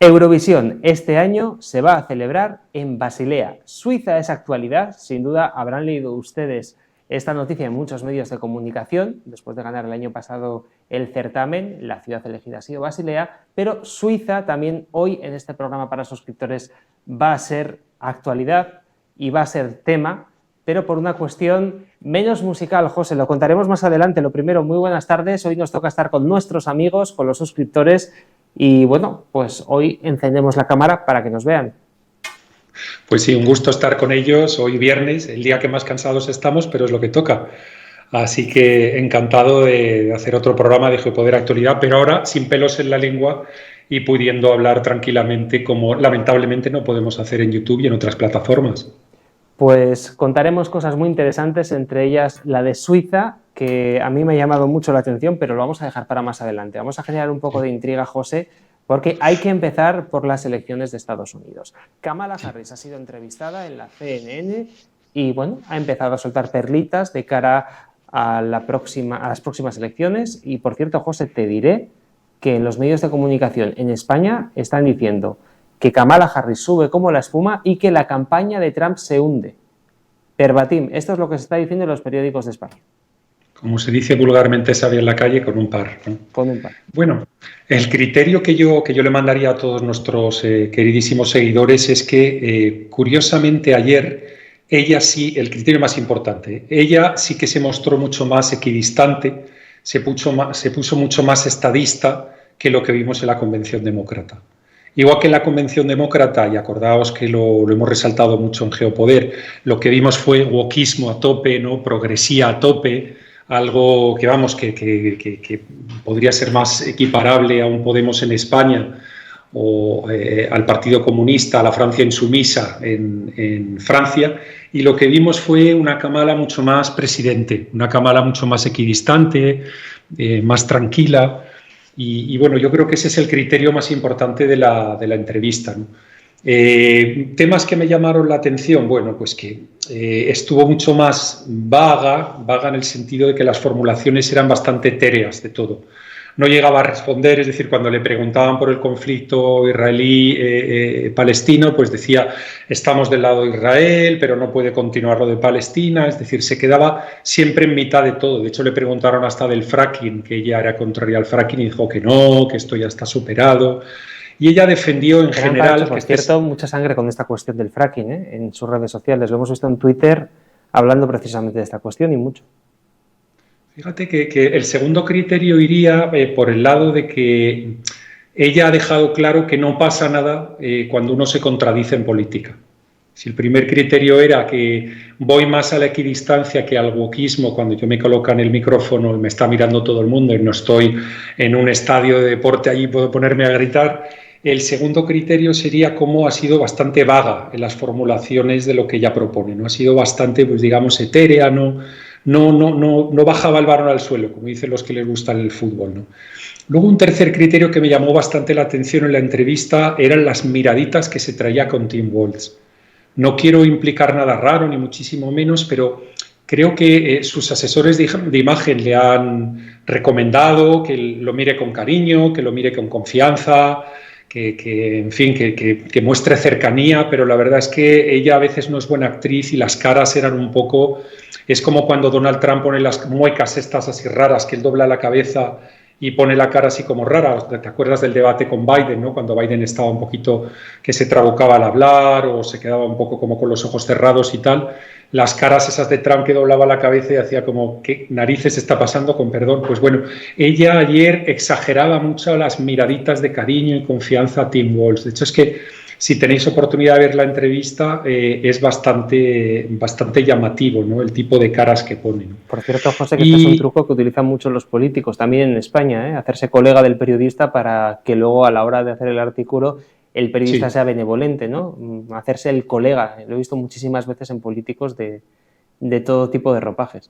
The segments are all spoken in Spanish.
Eurovisión este año se va a celebrar en Basilea. Suiza es actualidad, sin duda habrán leído ustedes esta noticia en muchos medios de comunicación, después de ganar el año pasado el certamen, la ciudad elegida ha sido Basilea, pero Suiza también hoy en este programa para suscriptores va a ser actualidad y va a ser tema, pero por una cuestión menos musical, José, lo contaremos más adelante. Lo primero, muy buenas tardes, hoy nos toca estar con nuestros amigos, con los suscriptores y bueno, pues hoy encendemos la cámara para que nos vean. Pues sí, un gusto estar con ellos hoy viernes, el día que más cansados estamos, pero es lo que toca. Así que encantado de hacer otro programa de Geopoder Actualidad, pero ahora sin pelos en la lengua y pudiendo hablar tranquilamente como lamentablemente no podemos hacer en YouTube y en otras plataformas. Pues contaremos cosas muy interesantes, entre ellas la de Suiza, que a mí me ha llamado mucho la atención, pero lo vamos a dejar para más adelante. Vamos a generar un poco de intriga, José, porque hay que empezar por las elecciones de Estados Unidos. Kamala Harris ha sido entrevistada en la CNN y bueno, ha empezado a soltar perlitas de cara a las próximas elecciones. Y por cierto, José, te diré que en los medios de comunicación en España están diciendo que Kamala Harris sube como la espuma y que la campaña de Trump se hunde. Verbatim, esto es lo que se está diciendo en los periódicos de España. Como se dice vulgarmente, sabe en la calle con un par, ¿no? Con un par. Bueno, el criterio que yo le mandaría a todos nuestros queridísimos seguidores es que, curiosamente, ayer ella sí, el criterio más importante, ella sí que se mostró mucho más equidistante, se puso mucho más estadista que lo que vimos en la Convención Demócrata. Igual que en la Convención Demócrata, y acordaos que lo hemos resaltado mucho en Geopoder, lo que vimos fue wokismo a tope, ¿no? Progresía a tope, algo que vamos que podría ser más equiparable a un Podemos en España o al Partido Comunista, a la Francia insumisa en Francia, y lo que vimos fue una Kamala mucho más presidente, una Kamala mucho más equidistante, más tranquila. Y bueno, yo creo que ese es el criterio más importante de la entrevista, ¿no? Temas que me llamaron la atención, bueno, pues que estuvo mucho más vaga en el sentido de que las formulaciones eran bastante etéreas de todo. No llegaba a responder, es decir, cuando le preguntaban por el conflicto israelí-palestino, pues decía, estamos del lado de Israel, pero no puede continuar lo de Palestina, es decir, se quedaba siempre en mitad de todo. De hecho, le preguntaron hasta del fracking, que ella era contraria al fracking y dijo que no, que esto ya está superado. Y ella defendió en general... Por cierto, mucha sangre con esta cuestión del fracking, en sus redes sociales. Lo hemos visto en Twitter hablando precisamente de esta cuestión y mucho. Fíjate que el segundo criterio iría por el lado de que ella ha dejado claro que no pasa nada cuando uno se contradice en política. Si el primer criterio era que voy más a la equidistancia que al wokismo, cuando yo me colocan el micrófono y me está mirando todo el mundo y no estoy en un estadio de deporte, allí puedo ponerme a gritar. El segundo criterio sería cómo ha sido bastante vaga en las formulaciones de lo que ella propone, ¿no? Ha sido bastante, pues digamos, etérea, no bajaba el balón al suelo, como dicen los que les gusta el fútbol, ¿no? Luego un tercer criterio que me llamó bastante la atención en la entrevista eran las miraditas que se traía con Tim Walz. No quiero implicar nada raro, ni muchísimo menos, pero creo que sus asesores de imagen le han recomendado que lo mire con cariño, que lo mire con confianza, en fin, que muestre cercanía, pero la verdad es que ella a veces no es buena actriz y las caras eran un poco... Es como cuando Donald Trump pone las muecas estas así raras, que él dobla la cabeza y pone la cara así como rara. ¿Te acuerdas del debate con Biden, ¿no? Cuando Biden estaba un poquito que se trabucaba al hablar o se quedaba un poco como con los ojos cerrados y tal. Las caras esas de Trump que doblaba la cabeza y hacía como, ¿qué narices está pasando? Con perdón. Pues bueno, ella ayer exageraba mucho las miraditas de cariño y confianza a Tim Walz. De hecho, es que si tenéis oportunidad de ver la entrevista, es bastante llamativo, ¿no? El tipo de caras que ponen. Por cierto, José, que este es un truco que utilizan mucho los políticos, también en España, hacerse colega del periodista para que luego a la hora de hacer el artículo el periodista sea benevolente, ¿no? Hacerse el colega. Lo he visto muchísimas veces en políticos de todo tipo de ropajes.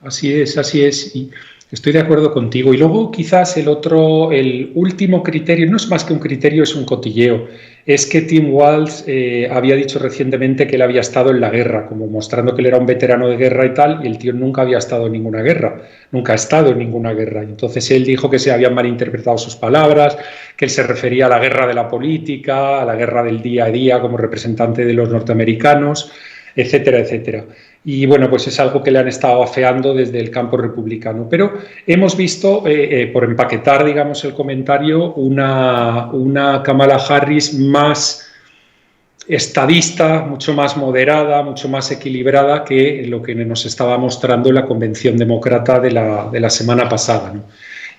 Así es, y estoy de acuerdo contigo. Y luego quizás el último criterio, no es más que un criterio, es un cotilleo. es que Tim Walz había dicho recientemente que él había estado en la guerra, como mostrando que él era un veterano de guerra y tal, y el tío nunca había estado en ninguna guerra, nunca ha estado en ninguna guerra. Entonces él dijo que se habían malinterpretado sus palabras, que él se refería a la guerra de la política, a la guerra del día a día como representante de los norteamericanos, etcétera, etcétera. Y bueno, pues es algo que le han estado afeando desde el campo republicano. Pero hemos visto, por empaquetar, digamos, el comentario, una Kamala Harris más estadista, mucho más moderada, mucho más equilibrada que lo que nos estaba mostrando la convención demócrata de la semana pasada, ¿no?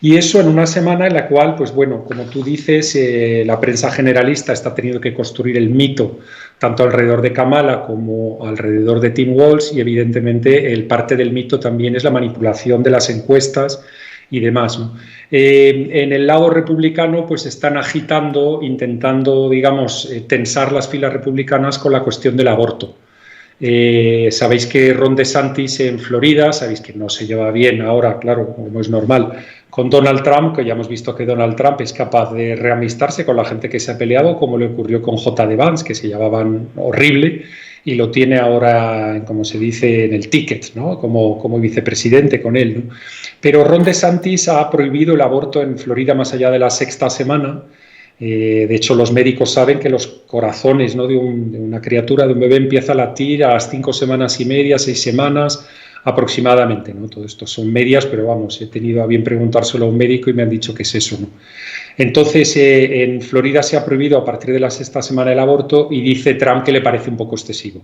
Y eso en una semana en la cual, pues bueno, como tú dices, la prensa generalista está teniendo que construir el mito tanto alrededor de Kamala como alrededor de Tim Walz, y evidentemente el parte del mito también es la manipulación de las encuestas y demás, ¿no? En el lado republicano pues están agitando, intentando, digamos, tensar las filas republicanas con la cuestión del aborto. Sabéis que Ron DeSantis en Florida, sabéis que no se lleva bien ahora, claro, como es normal, con Donald Trump, que ya hemos visto que Donald Trump es capaz de reamistarse con la gente que se ha peleado, como le ocurrió con J.D. Vance, que se llevaban horrible, y lo tiene ahora, como se dice, en el ticket, ¿no? Como vicepresidente con él, ¿no? Pero Ron DeSantis ha prohibido el aborto en Florida más allá de la sexta semana. De hecho, los médicos saben que los corazones, ¿no?, de una criatura, de un bebé, empieza a latir a las 5 semanas y media, 6 semanas aproximadamente, ¿no? Todo esto son medias, pero vamos, he tenido a bien preguntárselo a un médico y me han dicho que es eso, ¿no? Entonces, en Florida se ha prohibido a partir de la sexta semana el aborto, y dice Trump que le parece un poco excesivo,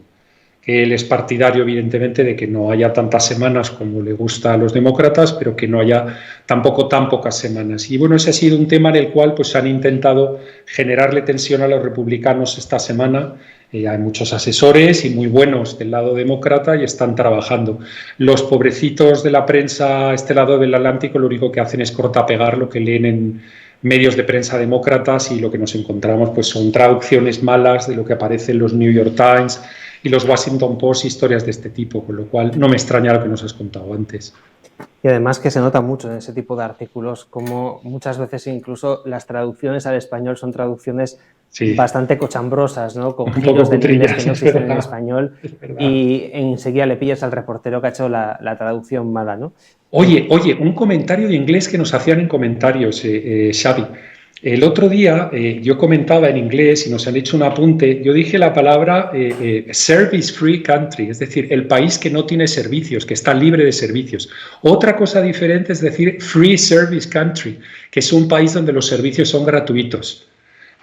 que él es partidario, evidentemente, de que no haya tantas semanas como le gusta a los demócratas, pero que no haya tampoco tan pocas semanas. Y bueno, ese ha sido un tema en el cual pues han intentado generarle tensión a los republicanos esta semana. Hay muchos asesores y muy buenos del lado demócrata y están trabajando. Los pobrecitos de la prensa, este lado del Atlántico, lo único que hacen es cortapegar lo que leen en medios de prensa demócratas, y lo que nos encontramos pues son traducciones malas de lo que aparece en los New York Times y los Washington Post, historias de este tipo, con lo cual no me extraña lo que nos has contado antes. Y además que se nota mucho en ese tipo de artículos, como muchas veces incluso las traducciones al español son traducciones bastante cochambrosas, ¿no? Con giros de inglés que no existen en español, y enseguida le pillas al reportero que ha hecho la traducción mala, ¿no? Oye, un comentario de inglés que nos hacían en comentarios, Xavi. El otro día yo comentaba en inglés y nos han hecho un apunte, yo dije la palabra service free country, es decir, el país que no tiene servicios, que está libre de servicios. Otra cosa diferente es decir free service country, que es un país donde los servicios son gratuitos.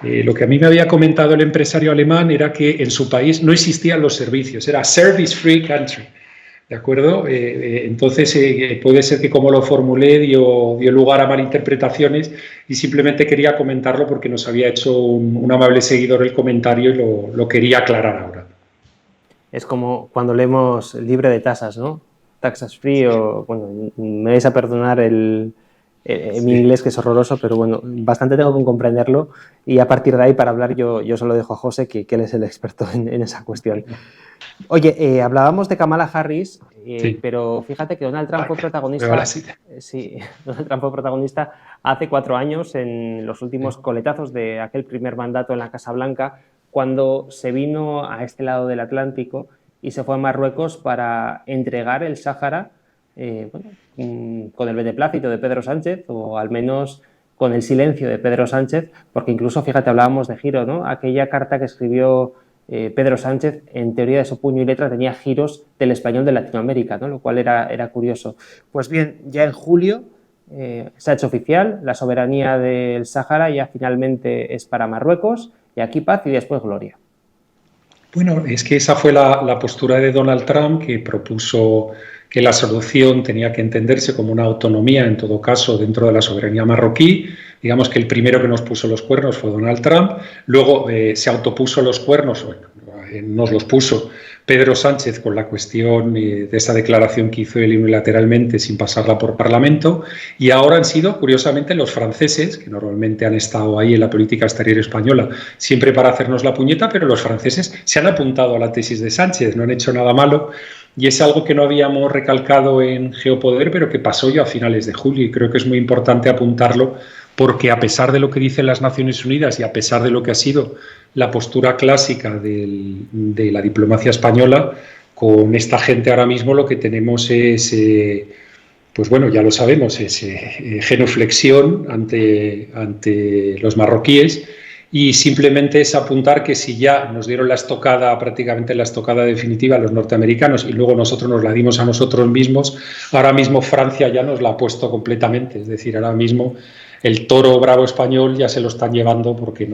Lo que a mí me había comentado el empresario alemán era que en su país no existían los servicios, era service free country. ¿De acuerdo? Entonces, puede ser que como lo formulé dio lugar a malinterpretaciones, y simplemente quería comentarlo porque nos había hecho un amable seguidor el comentario y lo quería aclarar ahora. Es como cuando leemos libre de tasas, ¿no? Taxas free, o bueno, me vais a perdonar mi inglés, que es horroroso, pero bueno, bastante tengo que comprenderlo, y a partir de ahí, para hablar, yo se lo dejo a José, que él es el experto en esa cuestión. Oye, hablábamos de Kamala Harris, pero fíjate que Donald Trump fue protagonista. Donald Trump fue protagonista hace 4 años, en los últimos coletazos de aquel primer mandato en la Casa Blanca, cuando se vino a este lado del Atlántico y se fue a Marruecos para entregar el Sáhara, con el beneplácito de Pedro Sánchez, o al menos con el silencio de Pedro Sánchez, porque incluso, fíjate, hablábamos de giro, ¿no? Aquella carta que escribió Pedro Sánchez, en teoría de su puño y letra, tenía giros del español de Latinoamérica, ¿no? Lo cual era curioso. Pues bien, ya en julio se ha hecho oficial, la soberanía del Sáhara ya finalmente es para Marruecos, y aquí paz y después gloria. Bueno, es que esa fue la postura de Donald Trump, que propuso que la solución tenía que entenderse como una autonomía, en todo caso, dentro de la soberanía marroquí. Digamos que el primero que nos puso los cuernos fue Donald Trump, luego se autopuso los cuernos, nos los puso Pedro Sánchez con la cuestión de esa declaración que hizo él unilateralmente sin pasarla por Parlamento, y ahora han sido, curiosamente, los franceses, que normalmente han estado ahí en la política exterior española siempre para hacernos la puñeta, pero los franceses se han apuntado a la tesis de Sánchez, no han hecho nada malo, y es algo que no habíamos recalcado en Geopoder, pero que pasó ya a finales de julio, y creo que es muy importante apuntarlo porque a pesar de lo que dicen las Naciones Unidas y a pesar de lo que ha sido la postura clásica de la diplomacia española, con esta gente ahora mismo lo que tenemos es, pues bueno, ya lo sabemos, es genuflexión ante los marroquíes, y simplemente es apuntar que si ya nos dieron la estocada, prácticamente la estocada definitiva a los norteamericanos y luego nosotros nos la dimos a nosotros mismos, ahora mismo Francia ya nos la ha puesto completamente, es decir, ahora mismo el toro bravo español ya se lo están llevando porque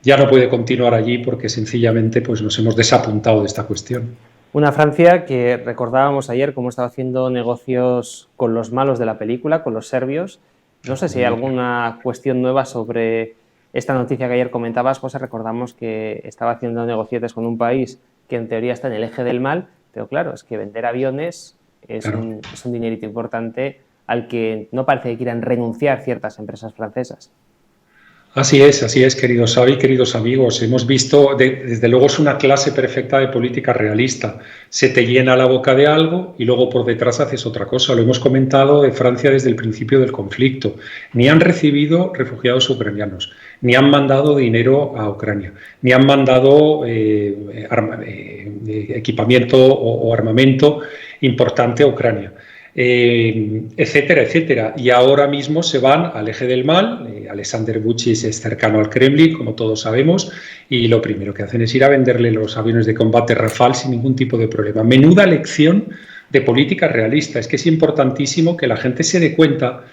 ya no puede continuar allí porque sencillamente pues nos hemos desapuntado de esta cuestión. Una Francia que recordábamos ayer cómo estaba haciendo negocios con los malos de la película, con los serbios. No sé si hay alguna cuestión nueva sobre esta noticia que ayer comentabas, José. Recordamos que estaba haciendo negocietes con un país que en teoría está en el eje del mal, pero claro, es que vender aviones es un dinerito importante al que no parece que quieran renunciar ciertas empresas francesas. Así es, queridos Xavi, queridos amigos. Hemos visto, desde luego es una clase perfecta de política realista. Se te llena la boca de algo y luego por detrás haces otra cosa. Lo hemos comentado de Francia desde el principio del conflicto. Ni han recibido refugiados ucranianos, ni han mandado dinero a Ucrania, ni han mandado equipamiento o armamento importante a Ucrania. Etcétera, etcétera. Y ahora mismo se van al eje del mal. Alexander Vučić es cercano al Kremlin, como todos sabemos, y lo primero que hacen es ir a venderle los aviones de combate Rafale sin ningún tipo de problema. Menuda lección de política realista. Es que es importantísimo que la gente se dé cuenta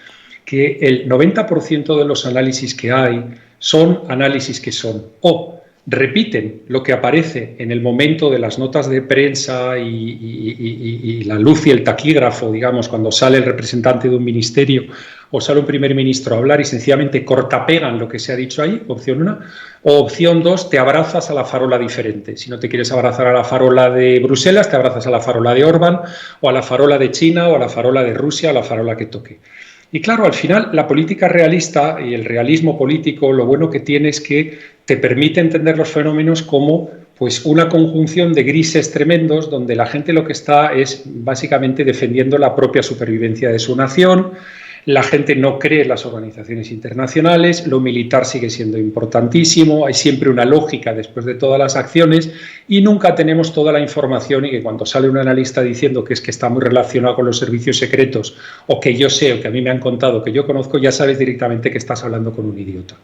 que el 90% de los análisis que hay son análisis que son o repiten lo que aparece en el momento de las notas de prensa y la luz y el taquígrafo, digamos, cuando sale el representante de un ministerio o sale un primer ministro a hablar y sencillamente cortapegan lo que se ha dicho ahí, opción 1, o opción 2, te abrazas a la farola diferente. Si no te quieres abrazar a la farola de Bruselas, te abrazas a la farola de Orbán o a la farola de China o a la farola de Rusia, a la farola que toque. Y claro, al final la política realista y el realismo político lo bueno que tiene es que te permite entender los fenómenos como pues una conjunción de grises tremendos donde la gente lo que está es básicamente defendiendo la propia supervivencia de su nación. La gente no cree en las organizaciones internacionales, lo militar sigue siendo importantísimo, hay siempre una lógica después de todas las acciones y nunca tenemos toda la información, y que cuando sale un analista diciendo que es que está muy relacionado con los servicios secretos o que yo sé o que a mí me han contado, que yo conozco, ya sabes directamente que estás hablando con un idiota.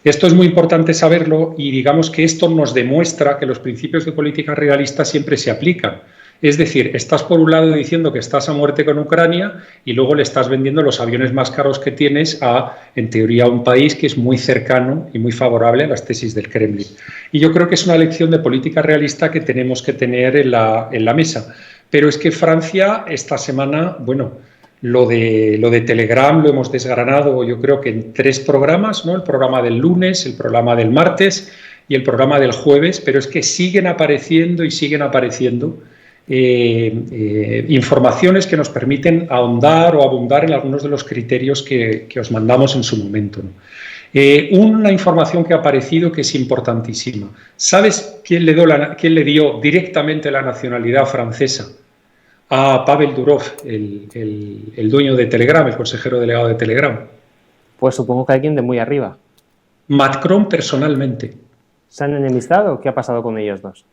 Esto es muy importante saberlo y digamos que esto nos demuestra que los principios de política realista siempre se aplican. Es decir, estás por un lado diciendo que estás a muerte con Ucrania y luego le estás vendiendo los aviones más caros que tienes a, en teoría, un país que es muy cercano y muy favorable a las tesis del Kremlin. Y yo creo que es una lección de política realista que tenemos que tener en la mesa. Pero es que Francia esta semana, bueno, lo de Telegram lo hemos desgranado yo creo que en 3 programas, ¿no? El programa del lunes, el programa del martes y el programa del jueves, pero es que siguen apareciendo informaciones que nos permiten ahondar o abundar en algunos de los criterios que os mandamos en su momento, ¿no? Una información que ha aparecido que es importantísima. ¿Sabes quién le dio directamente la nacionalidad francesa a Pavel Durov, el dueño de Telegram, el consejero delegado de Telegram? Pues supongo que alguien de muy arriba. Macron personalmente. ¿Se han enemistado? ¿Qué ha pasado con ellos dos?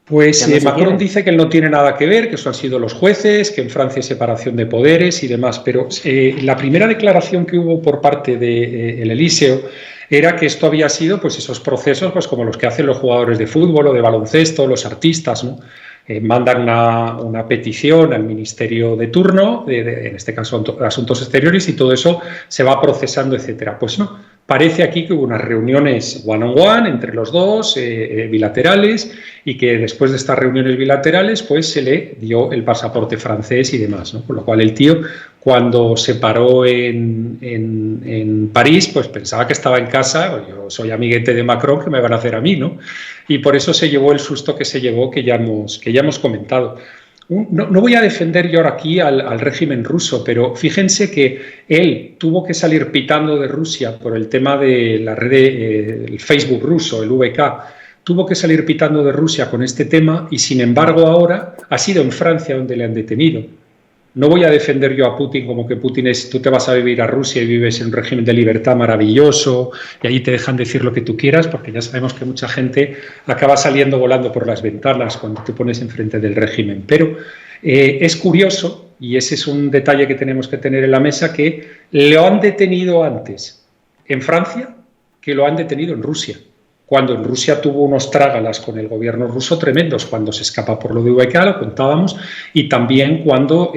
Pues Macron dice que él no tiene nada que ver, que eso han sido los jueces, que en Francia hay separación de poderes y demás, pero la primera declaración que hubo por parte del Elíseo era que esto había sido pues esos procesos pues como los que hacen los jugadores de fútbol o de baloncesto, los artistas, ¿no? Mandan una petición al ministerio de turno, en este caso Asuntos Exteriores, y todo eso se va procesando, etcétera. Pues no, parece aquí que hubo unas reuniones one-on-one entre los dos, bilaterales, y que después de estas reuniones bilaterales pues se le dio el pasaporte francés y demás, ¿no? Con lo cual el tío, cuando se paró en París, pues pensaba que estaba en casa. Pues yo soy amiguete de Macron, que me van a hacer a mí, ¿no? Y por eso se llevó el susto que se llevó, que ya hemos comentado. No voy a defender yo ahora aquí al régimen ruso, pero fíjense que él tuvo que salir pitando de Rusia por el tema de la red, el Facebook ruso, el VK, tuvo que salir pitando de Rusia con este tema y sin embargo ahora ha sido en Francia donde le han detenido. No voy a defender yo a Putin como que Putin es, tú te vas a vivir a Rusia y vives en un régimen de libertad maravilloso y allí te dejan decir lo que tú quieras, porque ya sabemos que mucha gente acaba saliendo volando por las ventanas cuando te pones enfrente del régimen. Pero es curioso, y ese es un detalle que tenemos que tener en la mesa, que lo han detenido antes en Francia que lo han detenido en Rusia. Cuando en Rusia tuvo unos trágalas con el gobierno ruso tremendos, cuando se escapa por lo de VK, lo contábamos, y también cuando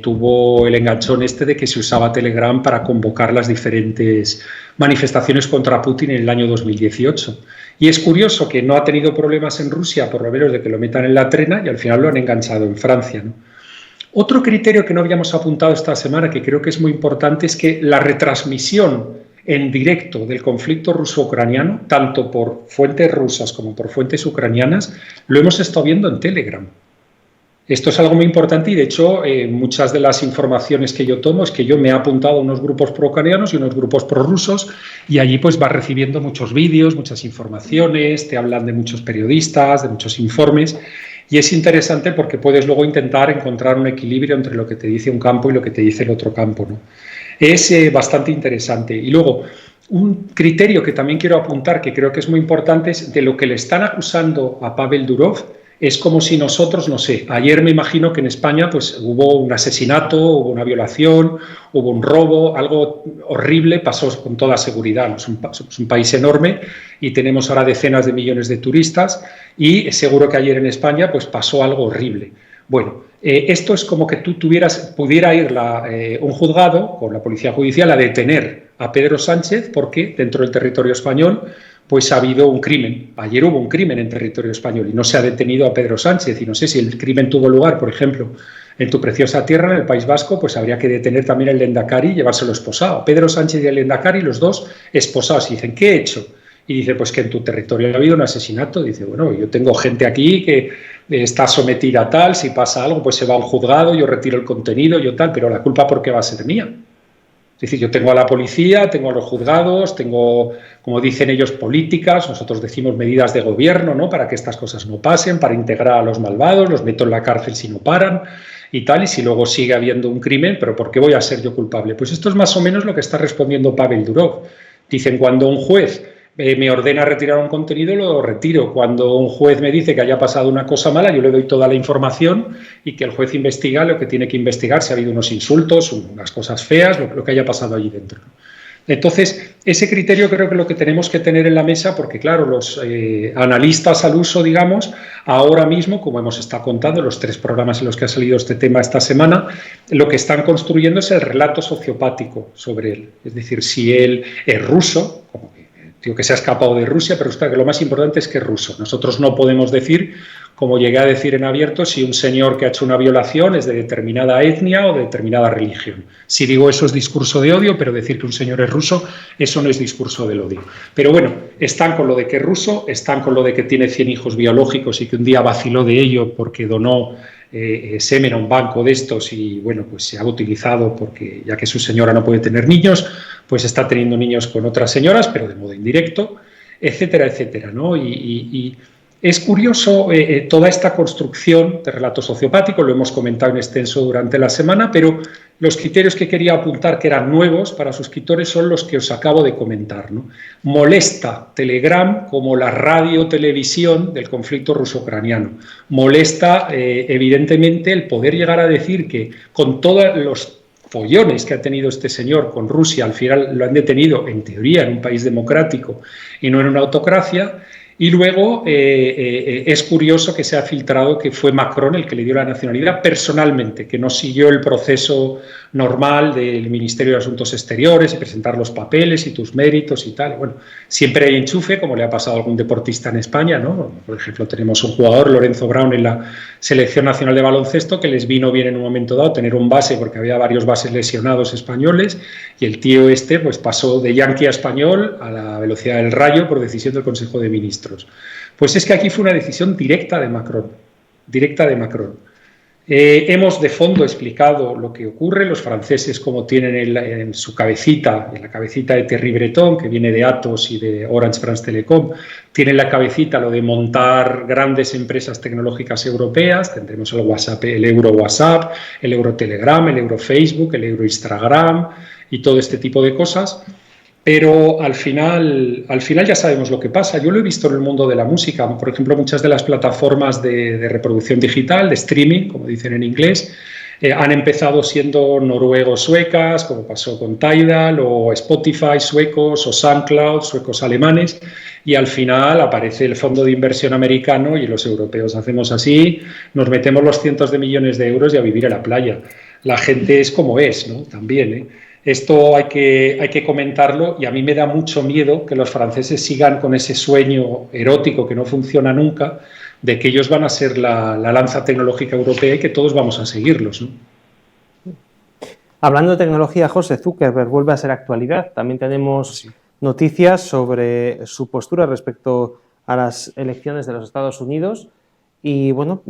tuvo el enganchón este de que se usaba Telegram para convocar las diferentes manifestaciones contra Putin en el año 2018. Y es curioso que no ha tenido problemas en Rusia, por lo menos de que lo metan en la trena, y al final lo han enganchado en Francia, ¿no? Otro criterio que no habíamos apuntado esta semana, que creo que es muy importante, es que la retransmisión en directo del conflicto ruso-ucraniano, tanto por fuentes rusas como por fuentes ucranianas, lo hemos estado viendo en Telegram. Esto es algo muy importante y, de hecho, muchas de las informaciones que yo tomo es que yo me he apuntado a unos grupos pro-ucranianos y unos grupos pro-rusos y allí pues vas recibiendo muchos vídeos, muchas informaciones, te hablan de muchos periodistas, de muchos informes y es interesante porque puedes luego intentar encontrar un equilibrio entre lo que te dice un campo y lo que te dice el otro campo, ¿no? Es bastante interesante. Y luego, un criterio que también quiero apuntar, que creo que es muy importante, es de lo que le están acusando a Pavel Durov. Es como si nosotros, no sé, ayer me imagino que en España pues hubo un asesinato, hubo una violación, hubo un robo, algo horrible pasó con toda seguridad. Somos un país enorme y tenemos ahora decenas de millones de turistas y seguro que ayer en España pues pasó algo horrible. Bueno, esto es como que tú pudiera ir un juzgado con la policía judicial a detener a Pedro Sánchez porque dentro del territorio español pues ha habido un crimen. Ayer hubo un crimen en territorio español y no se ha detenido a Pedro Sánchez. Y no sé si el crimen tuvo lugar, por ejemplo, en tu preciosa tierra, en el País Vasco, pues habría que detener también al Lehendakari y llevárselo esposado. Pedro Sánchez y el Lehendakari, los dos esposados. Y dicen, ¿qué he hecho? Y dice, pues que en tu territorio ha habido un asesinato. Dice, bueno, yo tengo gente aquí que está sometida a tal, si pasa algo, pues se va a un juzgado, yo retiro el contenido, yo tal, pero la culpa ¿por qué va a ser mía? Es decir, yo tengo a la policía, tengo a los juzgados, tengo, como dicen ellos, políticas, nosotros decimos medidas de gobierno, ¿no?, para que estas cosas no pasen, para integrar a los malvados, los meto en la cárcel si no paran y tal, y si luego sigue habiendo un crimen, ¿pero por qué voy a ser yo culpable? Pues esto es más o menos lo que está respondiendo Pavel Durov. Dicen, cuando un juez me ordena retirar un contenido, lo retiro. Cuando un juez me dice que haya pasado una cosa mala, yo le doy toda la información y que el juez investiga lo que tiene que investigar, si ha habido unos insultos, unas cosas feas, lo que haya pasado allí dentro. Entonces, ese criterio creo que es lo que tenemos que tener en la mesa porque, claro, los analistas al uso, digamos, ahora mismo, como hemos estado contando, los 3 programas en los que ha salido este tema esta semana, lo que están construyendo es el relato sociopático sobre él. Es decir, si él es ruso, como que se ha escapado de Rusia, pero está que lo más importante es que es ruso. Nosotros no podemos decir, como llegué a decir en abierto, si un señor que ha hecho una violación es de determinada etnia o de determinada religión. Si digo eso es discurso de odio, pero decir que un señor es ruso, eso no es discurso del odio. Pero bueno, están con lo de que es ruso, están con lo de que tiene 100 hijos biológicos y que un día vaciló de ello porque donó semen a un banco de estos y bueno, pues se ha utilizado porque ya que su señora no puede tener niños, pues está teniendo niños con otras señoras, pero de modo indirecto, etcétera, etcétera, ¿no? Y es curioso toda esta construcción de relato sociopático, lo hemos comentado en extenso durante la semana, pero los criterios que quería apuntar que eran nuevos para suscriptores son los que os acabo de comentar, ¿no? Molesta Telegram como la radio-televisión del conflicto ruso-ucraniano. Molesta, evidentemente, el poder llegar a decir que con todos los follones que ha tenido este señor con Rusia, al final lo han detenido, en teoría, en un país democrático y no en una autocracia. Y luego es curioso que se ha filtrado que fue Macron el que le dio la nacionalidad personalmente, que no siguió el proceso normal del Ministerio de Asuntos Exteriores y presentar los papeles y tus méritos y tal. Bueno, siempre hay enchufe, como le ha pasado a algún deportista en España, ¿no? Por ejemplo, tenemos un jugador, Lorenzo Brown, en la Selección Nacional de Baloncesto, que les vino bien en un momento dado tener un base, porque había varios bases lesionados españoles, y el tío este pues pasó de yanqui a español a la velocidad del rayo por decisión del Consejo de Ministros. Pues es que aquí fue una decisión directa de Macron, hemos de fondo explicado lo que ocurre, los franceses como tienen en su cabecita, en la cabecita de Thierry Breton, que viene de Atos y de Orange France Telecom, tiene en la cabecita lo de montar grandes empresas tecnológicas europeas. Tendremos el WhatsApp, el Euro WhatsApp, el Euro Telegram, el Euro Facebook, el Euro Instagram y todo este tipo de cosas. Pero al final ya sabemos lo que pasa. Yo lo he visto en el mundo de la música. Por ejemplo, muchas de las plataformas de reproducción digital, de streaming, como dicen en inglés, han empezado siendo noruegos suecas, como pasó con Tidal, o Spotify suecos, o SoundCloud suecos alemanes, y al final aparece el fondo de inversión americano y los europeos hacemos así, nos metemos los cientos de millones de euros y a vivir a la playa. La gente es como es, ¿no? También, ¿eh? Esto hay que comentarlo y a mí me da mucho miedo que los franceses sigan con ese sueño erótico que no funciona nunca, de que ellos van a ser la lanza tecnológica europea y que todos vamos a seguirlos, ¿no? Hablando de tecnología, José, Zuckerberg vuelve a ser actualidad. También tenemos noticias sobre su postura respecto a las elecciones de los Estados Unidos y, bueno,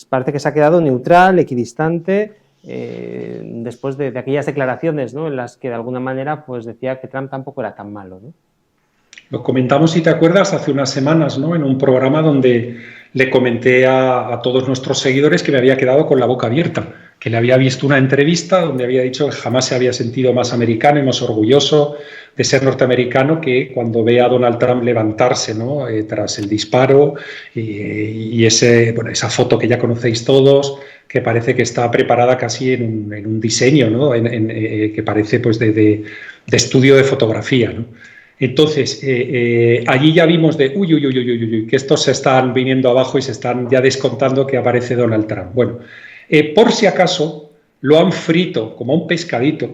parece que se ha quedado neutral, equidistante, después de aquellas declaraciones, ¿no?, en las que de alguna manera pues decía que Trump tampoco era tan malo, ¿no? Lo comentamos, si te acuerdas, hace unas semanas, ¿no?, en un programa donde le comenté a todos nuestros seguidores que me había quedado con la boca abierta, que le había visto una entrevista donde había dicho que jamás se había sentido más americano y más orgulloso de ser norteamericano que cuando ve a Donald Trump levantarse, ¿no?, tras el disparo y esa foto que ya conocéis todos, que parece que está preparada casi en un diseño, ¿no?, que parece pues de estudio de fotografía, ¿no? Entonces, allí ya vimos que estos se están viniendo abajo y se están ya descontando que aparece Donald Trump. Bueno, por si acaso, lo han frito como un pescadito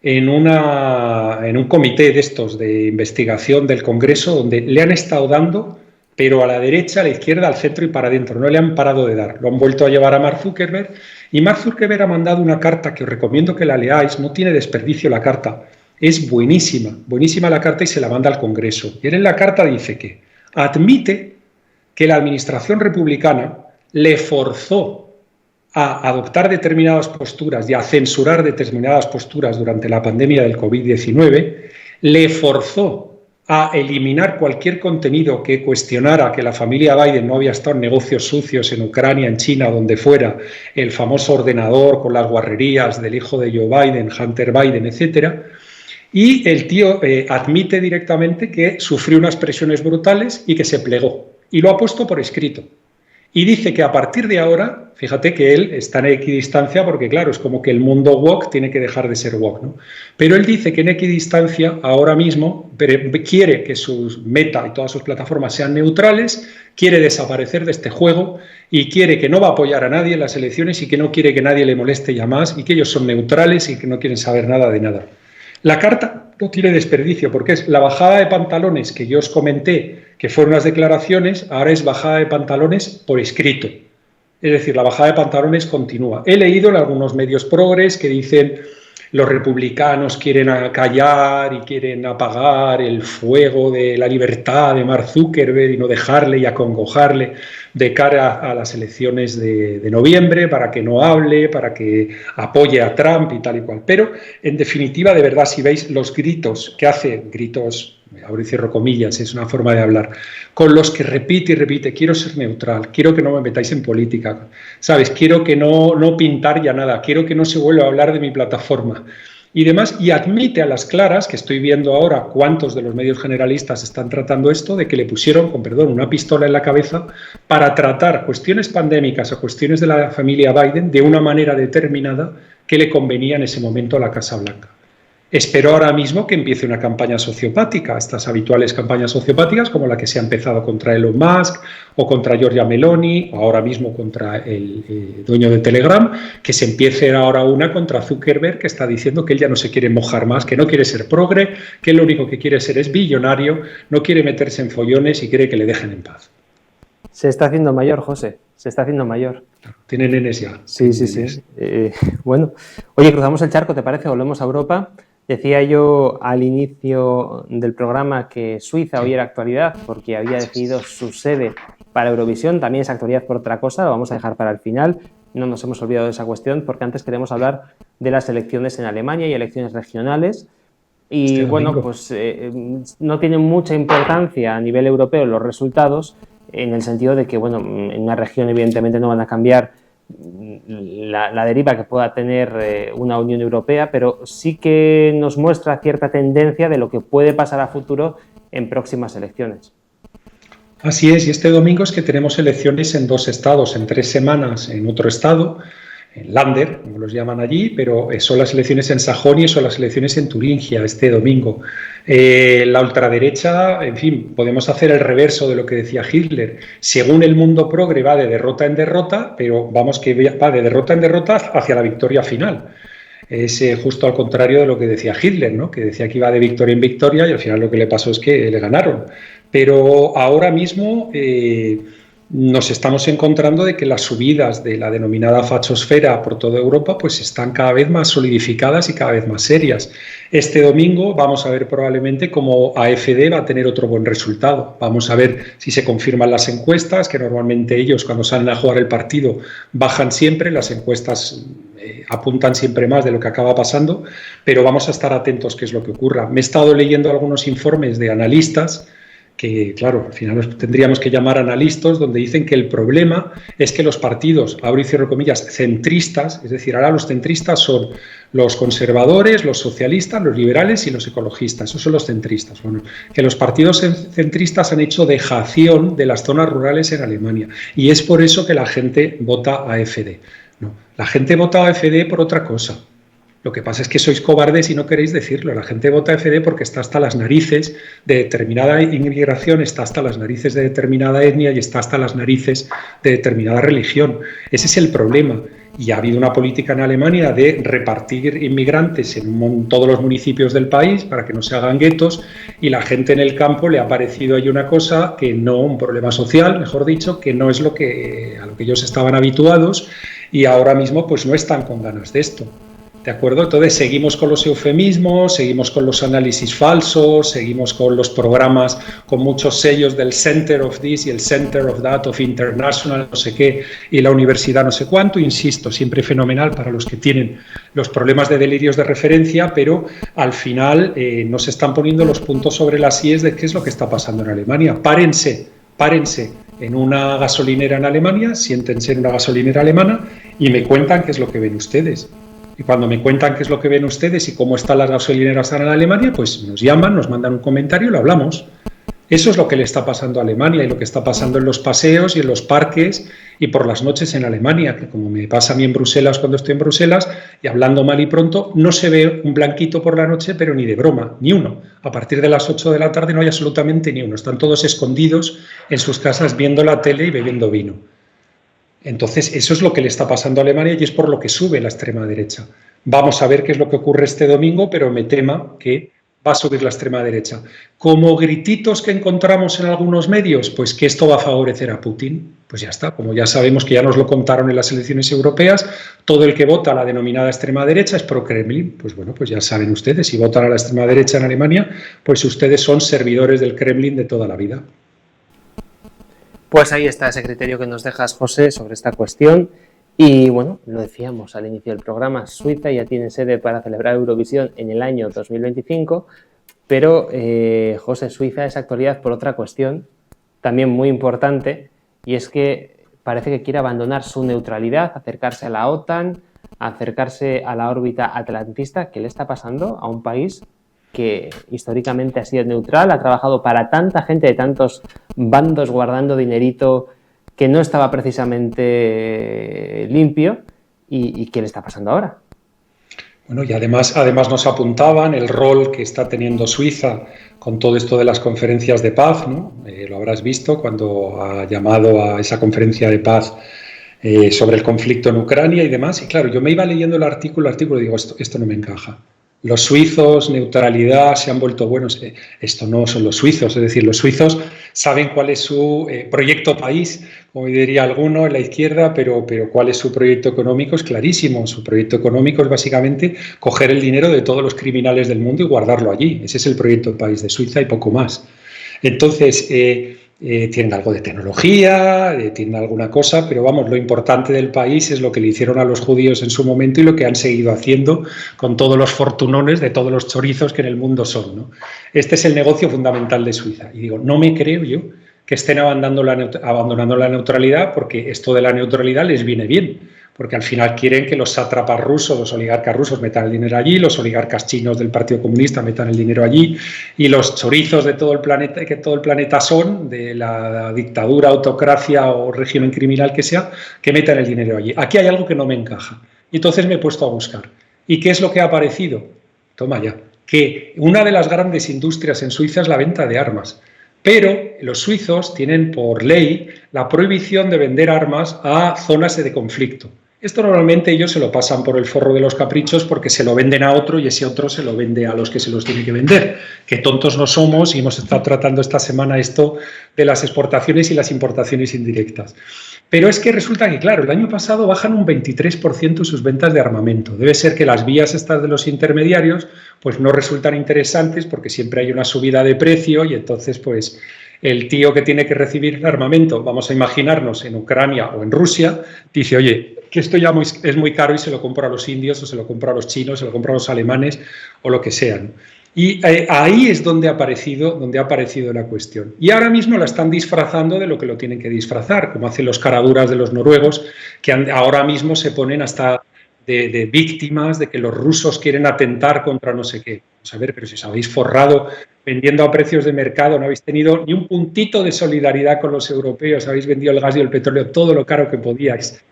en un comité de estos de investigación del Congreso, donde le han estado dando, pero a la derecha, a la izquierda, al centro y para adentro. No le han parado de dar. Lo han vuelto a llevar a Mark Zuckerberg y Mark Zuckerberg ha mandado una carta que os recomiendo que la leáis. No tiene desperdicio la carta. Es buenísima, buenísima la carta y se la manda al Congreso. Y él en la carta dice que admite que la administración republicana le forzó a adoptar determinadas posturas y a censurar determinadas posturas durante la pandemia del COVID-19, le forzó a eliminar cualquier contenido que cuestionara que la familia Biden no había estado en negocios sucios en Ucrania, en China, donde fuera, el famoso ordenador con las guarrerías del hijo de Joe Biden, Hunter Biden, etcétera. Y el tío admite directamente que sufrió unas presiones brutales y que se plegó. Y lo ha puesto por escrito. Y dice que a partir de ahora, fíjate que él está en equidistancia porque, claro, es como que el mundo woke tiene que dejar de ser woke, ¿no? Pero él dice que en equidistancia, ahora mismo, quiere que sus Meta y todas sus plataformas sean neutrales, quiere desaparecer de este juego y quiere que no va a apoyar a nadie en las elecciones y que no quiere que nadie le moleste ya más y que ellos son neutrales y que no quieren saber nada de nada. La carta no tiene desperdicio porque es la bajada de pantalones que yo os comenté, que fueron las declaraciones, ahora es bajada de pantalones por escrito. Es decir, la bajada de pantalones continúa. He leído en algunos medios progres que dicen los republicanos quieren acallar y quieren apagar el fuego de la libertad de Mark Zuckerberg y no dejarle y acongojarle de cara a las elecciones de noviembre para que no hable, para que apoye a Trump y tal y cual. Pero, en definitiva, de verdad, si veis los gritos que hace, gritos, abro y cierro comillas, es una forma de hablar, con los que repite y repite, quiero ser neutral, quiero que no me metáis en política, ¿sabes? Quiero que no pintar ya nada, quiero que no se vuelva a hablar de mi plataforma y demás, y admite a las claras, que estoy viendo ahora cuántos de los medios generalistas están tratando esto, de que le pusieron, con perdón, una pistola en la cabeza para tratar cuestiones pandémicas o cuestiones de la familia Biden de una manera determinada que le convenía en ese momento a la Casa Blanca. Espero ahora mismo que empiece una campaña sociopática, estas habituales campañas sociopáticas como la que se ha empezado contra Elon Musk o contra Giorgia Meloni o ahora mismo contra el dueño de Telegram, que se empiece ahora una contra Zuckerberg, que está diciendo que él ya no se quiere mojar más, que no quiere ser progre, que lo único que quiere ser es billonario, no quiere meterse en follones y quiere que le dejen en paz. Se está haciendo mayor, José, se está haciendo mayor. Tiene nenes ya. Sí, sí, sí. Bueno, oye, cruzamos el charco, ¿te parece? Volvemos a Europa. Decía yo al inicio del programa que Suiza hoy era actualidad porque había decidido su sede para Eurovisión. También es actualidad por otra cosa, lo vamos a dejar para el final. No nos hemos olvidado de esa cuestión porque antes queremos hablar de las elecciones en Alemania y elecciones regionales. Y este bueno, domingo. pues no tienen mucha importancia a nivel europeo los resultados, en el sentido de que, bueno, en una región evidentemente no van a cambiar la deriva que pueda tener una Unión Europea, pero sí que nos muestra cierta tendencia de lo que puede pasar a futuro en próximas elecciones. Así es, y este domingo es que tenemos elecciones en 2 estados, en 3 semanas en otro estado, en Länder, como los llaman allí, pero son las elecciones en Sajonia y son las elecciones en Turingia este domingo. La ultraderecha, en fin, podemos hacer el reverso de lo que decía Hitler. Según el mundo progre va de derrota en derrota, pero vamos que va de derrota en derrota hacia la victoria final. Es justo al contrario de lo que decía Hitler, ¿no? Que decía que iba de victoria en victoria y al final lo que le pasó es que le ganaron. Pero ahora mismo nos estamos encontrando de que las subidas de la denominada fachosfera por toda Europa pues están cada vez más solidificadas y cada vez más serias. Este domingo vamos a ver probablemente cómo AfD va a tener otro buen resultado. Vamos a ver si se confirman las encuestas, que normalmente ellos cuando salen a jugar el partido bajan siempre, las encuestas apuntan siempre más de lo que acaba pasando, pero vamos a estar atentos qué es lo que ocurra. Me he estado leyendo algunos informes de analistas que, claro, al final nos tendríamos que llamar analistas, donde dicen que el problema es que los partidos, abro y cierro comillas, centristas, es decir, ahora los centristas son los conservadores, los socialistas, los liberales y los ecologistas, esos son los centristas. Bueno, que los partidos centristas han hecho dejación de las zonas rurales en Alemania y es por eso que la gente vota a AfD. No, la gente vota a AfD por otra cosa. Lo que pasa es que sois cobardes y no queréis decirlo. La gente vota AfD porque está hasta las narices de determinada inmigración, está hasta las narices de determinada etnia y está hasta las narices de determinada religión. Ese es el problema. Y ha habido una política en Alemania de repartir inmigrantes en todos los municipios del país para que no se hagan guetos, y la gente en el campo le ha parecido ahí una cosa que no, un problema social, mejor dicho, que no es a lo que ellos estaban habituados, y ahora mismo pues no están con ganas de esto. ¿De acuerdo? Entonces seguimos con los eufemismos, seguimos con los análisis falsos, seguimos con los programas con muchos sellos del Center of This y el Center of That, of International, no sé qué, y la universidad no sé cuánto, insisto, siempre fenomenal para los que tienen los problemas de delirios de referencia, pero al final no se están poniendo los puntos sobre las íes de qué es lo que está pasando en Alemania. Párense en una gasolinera en Alemania, siéntense en una gasolinera alemana y me cuentan qué es lo que ven ustedes. Y cuando me cuentan qué es lo que ven ustedes y cómo están las gasolineras en Alemania, pues nos llaman, nos mandan un comentario y lo hablamos. Eso es lo que le está pasando a Alemania y lo que está pasando en los paseos y en los parques y por las noches en Alemania, que como me pasa a mí en Bruselas cuando estoy en Bruselas, y hablando mal y pronto, no se ve un blanquito por la noche, pero ni de broma, ni uno. A partir de las 8 de la tarde no hay absolutamente ni uno. Están todos escondidos en sus casas viendo la tele y bebiendo vino. Entonces, eso es lo que le está pasando a Alemania y es por lo que sube la extrema derecha. Vamos a ver qué es lo que ocurre este domingo, pero me temo que va a subir la extrema derecha. Como grititos que encontramos en algunos medios, pues que esto va a favorecer a Putin. Pues ya está, como ya sabemos que ya nos lo contaron en las elecciones europeas, todo el que vota a la denominada extrema derecha es pro-Kremlin. Pues bueno, pues ya saben ustedes, si votan a la extrema derecha en Alemania, pues ustedes son servidores del Kremlin de toda la vida. Pues ahí está ese criterio que nos dejas, José, sobre esta cuestión. Y bueno, lo decíamos al inicio del programa, Suiza ya tiene sede para celebrar Eurovisión en el año 2025, pero José, Suiza es actualidad por otra cuestión también muy importante, y es que parece que quiere abandonar su neutralidad, acercarse a la OTAN, acercarse a la órbita atlantista. ¿Qué le está pasando a un país que históricamente ha sido neutral, ha trabajado para tanta gente de tantos bandos guardando dinerito que no estaba precisamente limpio? ¿Y qué le está pasando ahora? Bueno, y además nos apuntaban el rol que está teniendo Suiza con todo esto de las conferencias de paz, ¿no? Lo habrás visto cuando ha llamado a esa conferencia de paz sobre el conflicto en Ucrania y demás. Y claro, yo me iba leyendo el artículo y digo, esto no me encaja. Los suizos, neutralidad, se han vuelto buenos. Esto no son los suizos, es decir, los suizos saben cuál es su proyecto país, como diría alguno en la izquierda, pero cuál es su proyecto económico es clarísimo. Su proyecto económico es básicamente coger el dinero de todos los criminales del mundo y guardarlo allí. Ese es el proyecto país de Suiza y poco más. Entonces, tienen algo de tecnología, tienen alguna cosa, pero vamos, lo importante del país es lo que le hicieron a los judíos en su momento y lo que han seguido haciendo con todos los fortunones de todos los chorizos que en el mundo son, ¿no? Este es el negocio fundamental de Suiza. Y digo, no me creo yo que estén abandonando la neutralidad, porque esto de la neutralidad les viene bien, porque al final quieren que los sátrapas rusos, los oligarcas rusos metan el dinero allí, los oligarcas chinos del Partido Comunista metan el dinero allí, y los chorizos de todo el planeta, que todo el planeta son, de la dictadura, autocracia o régimen criminal que sea, que metan el dinero allí. Aquí hay algo que no me encaja. Y entonces me he puesto a buscar. ¿Y qué es lo que ha aparecido? Toma ya. Que una de las grandes industrias en Suiza es la venta de armas. Pero los suizos tienen por ley la prohibición de vender armas a zonas de conflicto. Esto normalmente ellos se lo pasan por el forro de los caprichos porque se lo venden a otro y ese otro se lo vende a los que se los tiene que vender. Que tontos no somos, y hemos estado tratando esta semana esto de las exportaciones y las importaciones indirectas. Pero es que resulta que, claro, el año pasado bajan un 23% sus ventas de armamento. Debe ser que las vías estas de los intermediarios pues no resultan interesantes porque siempre hay una subida de precio y entonces pues el tío que tiene que recibir el armamento, vamos a imaginarnos en Ucrania o en Rusia, dice, oye, que esto ya es muy caro y se lo compro a los indios o se lo compro a los chinos, se lo compro a los alemanes o lo que sean. Y ahí es donde ha aparecido la cuestión. Y ahora mismo la están disfrazando de lo que lo tienen que disfrazar, como hacen los caraduras de los noruegos, que ahora mismo se ponen hasta de víctimas de que los rusos quieren atentar contra no sé qué. Vamos a ver, pero si os habéis forrado vendiendo a precios de mercado, no habéis tenido ni un puntito de solidaridad con los europeos, habéis vendido el gas y el petróleo todo lo caro que podíais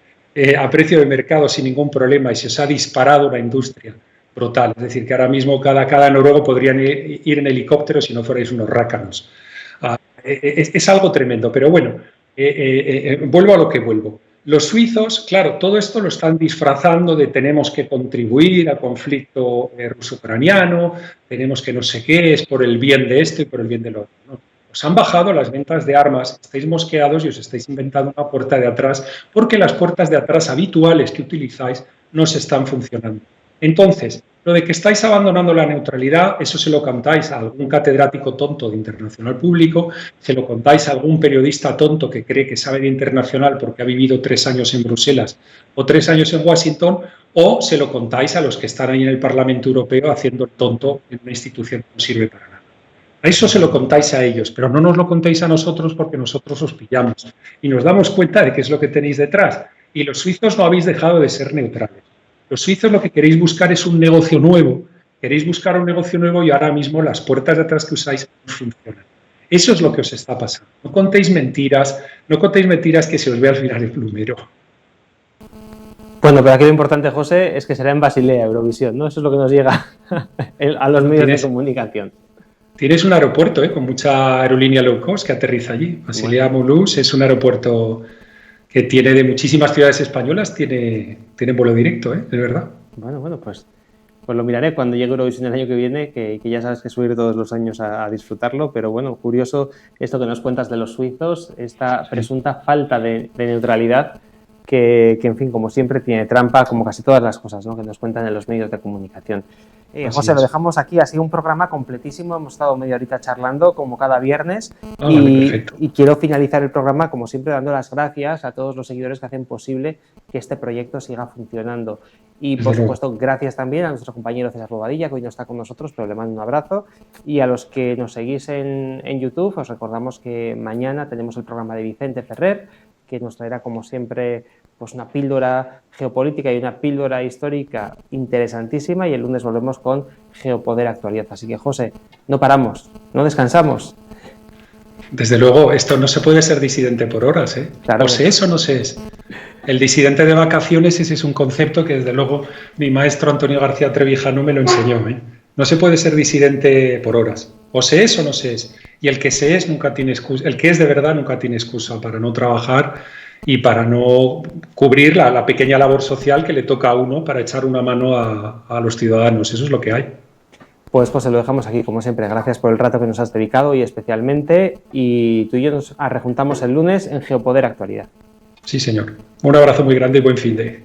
a precio de mercado sin ningún problema y se os ha disparado una industria brutal. Es decir, que ahora mismo cada noruego podrían ir en helicóptero si no fuerais unos rácanos. Es algo tremendo, pero bueno, vuelvo a lo que vuelvo. Los suizos, claro, todo esto lo están disfrazando de tenemos que contribuir al conflicto ruso-ucraniano, tenemos que no sé qué, es por el bien de esto y por el bien del otro, ¿no? Os han bajado las ventas de armas, estáis mosqueados y os estáis inventando una puerta de atrás porque las puertas de atrás habituales que utilizáis no se están funcionando. Entonces, lo de que estáis abandonando la neutralidad, eso se lo contáis a algún catedrático tonto de internacional público, se lo contáis a algún periodista tonto que cree que sabe de internacional porque ha vivido 3 años en Bruselas o 3 años en Washington, o se lo contáis a los que están ahí en el Parlamento Europeo haciendo el tonto en una institución que no sirve para nada. A eso se lo contáis a ellos, pero no nos lo contéis a nosotros porque nosotros os pillamos y nos damos cuenta de qué es lo que tenéis detrás. Y los suizos no habéis dejado de ser neutrales. Los suizos lo que queréis buscar es un negocio nuevo. Queréis buscar un negocio nuevo y ahora mismo las puertas de atrás que usáis no funcionan. Eso es lo que os está pasando. No contéis mentiras que se os ve al final el plumero. Bueno, pero aquí lo importante, José, es que será en Basilea, Eurovisión, ¿no? Eso es lo que nos llega a los medios de comunicación. Tienes un aeropuerto con mucha aerolínea low cost que aterriza allí. Basilea Mulhouse es un aeropuerto que tiene de muchísimas ciudades españolas, tiene vuelo directo, es verdad. Bueno, pues lo miraré cuando llegue Eurovisión el año que viene, que ya sabes que suelo ir todos los años a disfrutarlo, pero bueno, curioso esto que nos cuentas de los suizos, esta presunta falta de neutralidad que, en fin, como siempre, tiene trampa, como casi todas las cosas, ¿no?, que nos cuentan en los medios de comunicación. José, lo dejamos aquí, ha sido un programa completísimo, hemos estado media horita charlando, como cada viernes, y quiero finalizar el programa, como siempre, dando las gracias a todos los seguidores que hacen posible que este proyecto siga funcionando. Y, por supuesto, gracias también a nuestro compañero César Bobadilla, que hoy no está con nosotros, pero le mando un abrazo. Y a los que nos seguís en YouTube, os recordamos que mañana tenemos el programa de Vicente Ferrer, que nos traerá, como siempre, pues una píldora geopolítica y una píldora histórica interesantísima, y el lunes volvemos con Geopoder Actualidad. Así que, José, no paramos, no descansamos. Desde luego, esto no se puede ser disidente por horas, ¿eh? Claro. O se es o no se es. El disidente de vacaciones, ese es un concepto que, desde luego, mi maestro Antonio García Trevijano me lo enseñó, ¿eh? No se puede ser disidente por horas. O se es o no se es. Y el que se es nunca tiene excusa. El que es de verdad nunca tiene excusa para no trabajar y para no cubrir la pequeña labor social que le toca a uno para echar una mano a los ciudadanos. Eso es lo que hay. Pues José, lo dejamos aquí, como siempre. Gracias por el rato que nos has dedicado y especialmente. Y tú y yo nos rejuntamos el lunes en Geopoder Actualidad. Sí, señor. Un abrazo muy grande y buen fin de.